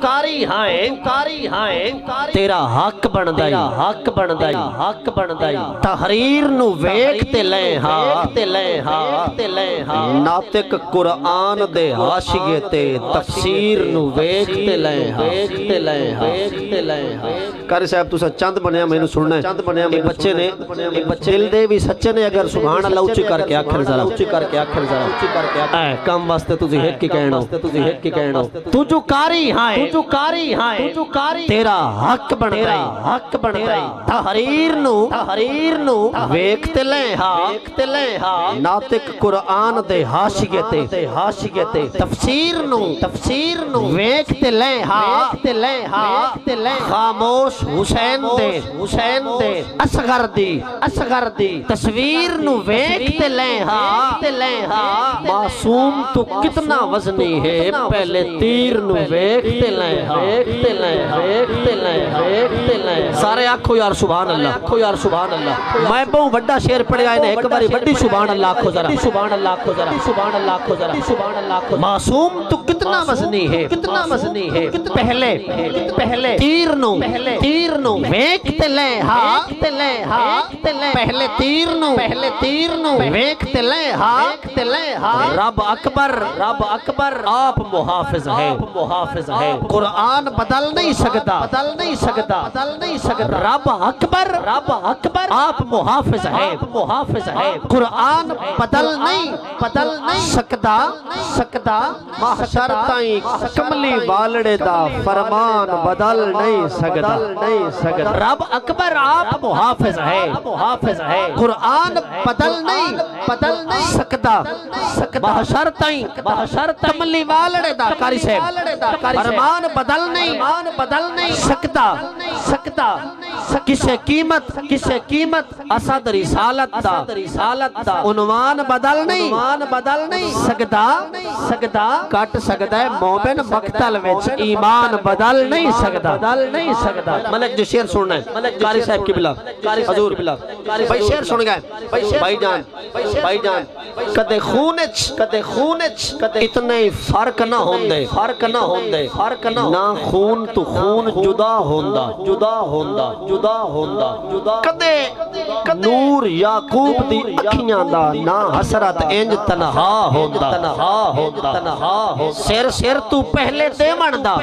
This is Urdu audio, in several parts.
کاری ہائے تیرا حق بندائی تحریر نو ویکھتے لیں ہاں ناطق قرآن دے حاشیے تے تفسیر نو ویکھتے لیں قاری صاحب تسا چند بنیا میں نے سننا ہے یہ بچے نے دل دے بھی سچے نے اگر سبحان اللہ اچھی کر کے آخر ذرا اے کم واسطے تجھے ہیک کی کہنا تو جو کاری ہائے تیرا حق بندائی تحریر نو ویکھتے لیں ہاں ناطق قرآن دے حاشیے تے تفسیر نو ویکھتے لیں ہاں خاموش حسین دے اصغر دی تصویر نو ویکھتے لیں ہاں معصوم تو کتنا وزنی ہے پہلے تیر نو ویکھتے لیں سارے آکھو یار سبحان اللہ میں بہت بڑا شعر پڑھے آئے نے ایک باری بڑی سبحان اللہ آکھو ذرا معصوم تو کتنا وزنی ہے پہلے تیر نو ویکھتے لیں ہاں پہلے تیر نو ویکھتے لیں ہاں رب اکبر آپ محافظ ہے قرآن بدل نہیں سکتا رب اکبر آپ محافظ ہے قرآن بدل نہیں سکتا محشر تائیں کملی والڑے دا فرمان بدل نہیں سکتا رب اکبر آپ محافظ ہے قرآن بدل نہیں سکتا محشر تائیں کملی والڑے دا قاری صاحب فرمان بدل نہیں سکتا کسے قیمت اسد رسالت دا عنوان بدل نہیں سکتا کٹ سکتا ہے مومن مقتل وچ ایمان بدل نہیں سکتا ملک جو شعر سننا ہے قاری صاحب کی بلا حضور بلا بھائی شعر سن گئے بھائی جان کدے خونچ اتنے فرق نہ ہوندے نہ خون تو خون جدا ہوندا کدے نور یعقوب دی اکھیاں دا نہ حسرت انج تنہا ہوندا سر تو پہلے دے مندا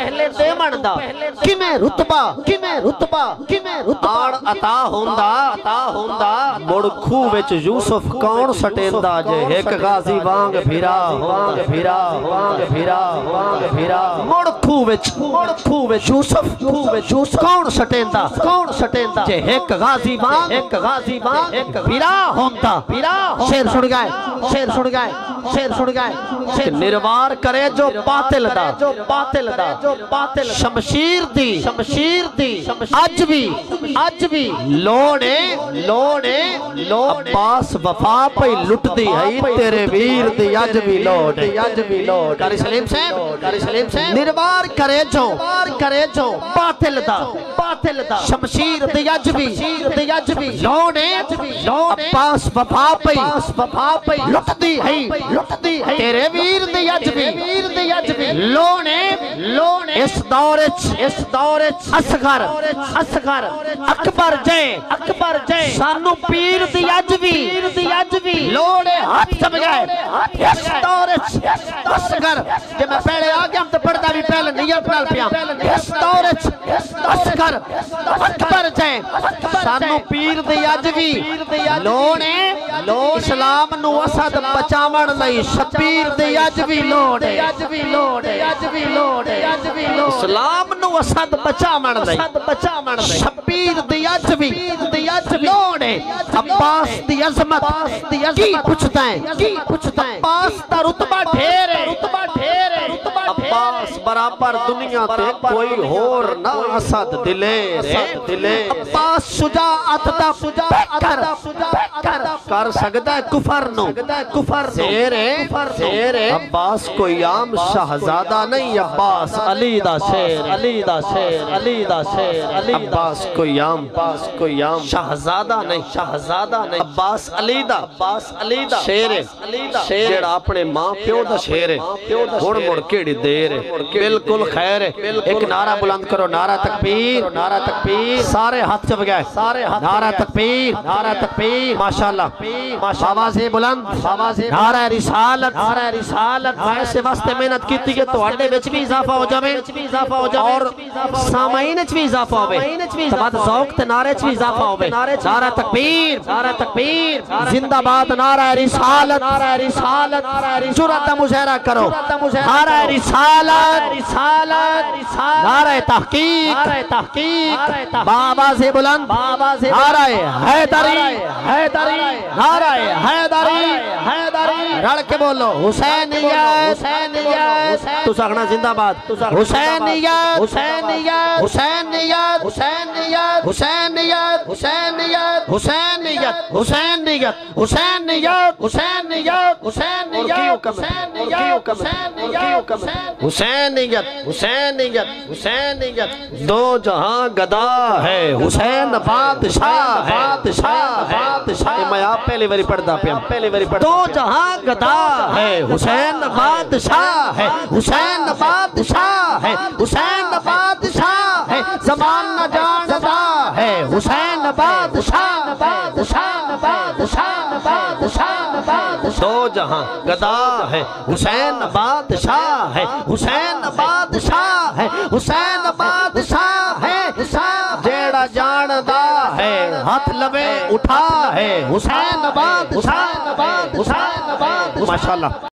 کمیں رتبہ آڑ عطا ہوندا مڑ کھو وچ یوسف کون سٹیندا جے ایک غازی وانگ بھیرا مڑ کھو وچ یوسف کون سٹیندا جے ایک غازی وانگ بھیرا ہوندا شیر سن گئے نروار کرے جو باطل دا شمشیر دی اج بھی لوڑے عباس وفا پہ لٹ دی ہے تیرے ویر دی اج بھی لوڑ قاری سلیم صاحب نروار کرے جو باطل دا شمشیر دی اج بھی لوڑے عباس وفا پہ لٹ دی ہے تیرے ویر دی اج بھی لوڑے اس دور اصغر اکبر جے سانو پیر دی اج بھی لوڑے ہاتھ سمجھائے اس دور اصغر جے میں پہلے آگیا ہم تو پڑھتا بھی پہلے نیت نال پیا اس دور اصغر اکبر جے سانو پیر دی اج بھی لوڑے اسلام نو اسد بچاون لئی شبیر دی اج بھی لوڑے اسلام نو اسد بچاون لئی شبیر دی اج بھی لوڑے عباس دی عظمت کی پوچھتا ہے عباس دا رتبہ ڈھیر ہے عباس برابر دنیا تے کوئی ہور نہ اسد دلے عباس شجاعت دا کر سکتا ہے کفر نو شیر عباس کوئی عام شہزادہ نہیں عباس علی دا شیر عباس کوئی عام شہزادہ نہیں عباس علی دا شیر جیڑا اپنے ماں پیو دا شیر ہے ہن مڑ کیڑی دیر خیر ہے بالکل خیر ہے ایک نعرہ بلند کرو نعرہ تکبیر نعرہ تکبیر سارے ہاتھ چپ گئے سارے ہاتھ نعرہ تکبیر نعرہ تکبیر ماشاءاللہ آواز بلند نعرہ رسالت نعرہ رسالت میں ایسے واسطے محنت کیتی کہ تو اڈے وچ بھی اضافہ ہو جاوے اور سامعین وچ بھی اضافہ ہوے تمہارا ذوق تے نعرے وچ بھی اضافہ ہوے نعرہ تکبیر زندہ باد نعرہ رسالت جرأت کا مظاہرہ کرو نعرہ رسالت نعرہ تحقیق بابا سے بلند نعرہ حیدری نعرہ حیدری رڑ کے بولو حسینیت تو ساکھنا زندہ باد حسینیت حسینیت حسینیت حسینیت حسینیت حسینیت حسینیت حسینیت حسینیت حسینیت حسینیت حسینیت حسینیت حسینیت دو جہاں گدا ہے حسین بادشاہ ہے میں آپ پہلی باری پڑھتا پیا دو جہاں گدا ہے حسین بادشاہ ہے حسین بادشاہ ہے حسین بادشاہ ہے زمان نہ جانتا ہے حسین بادشاہ بادشاہ بادشاہ بادشاہ دو جہاں گدا ہے حسین بادشاہ ہے حسین بادشاہ ہے حسین بادشاہ ہے جیڑا جاندا ہے ہاتھ لبے اٹھا ہے حسین بادشاہ ماشاءاللہ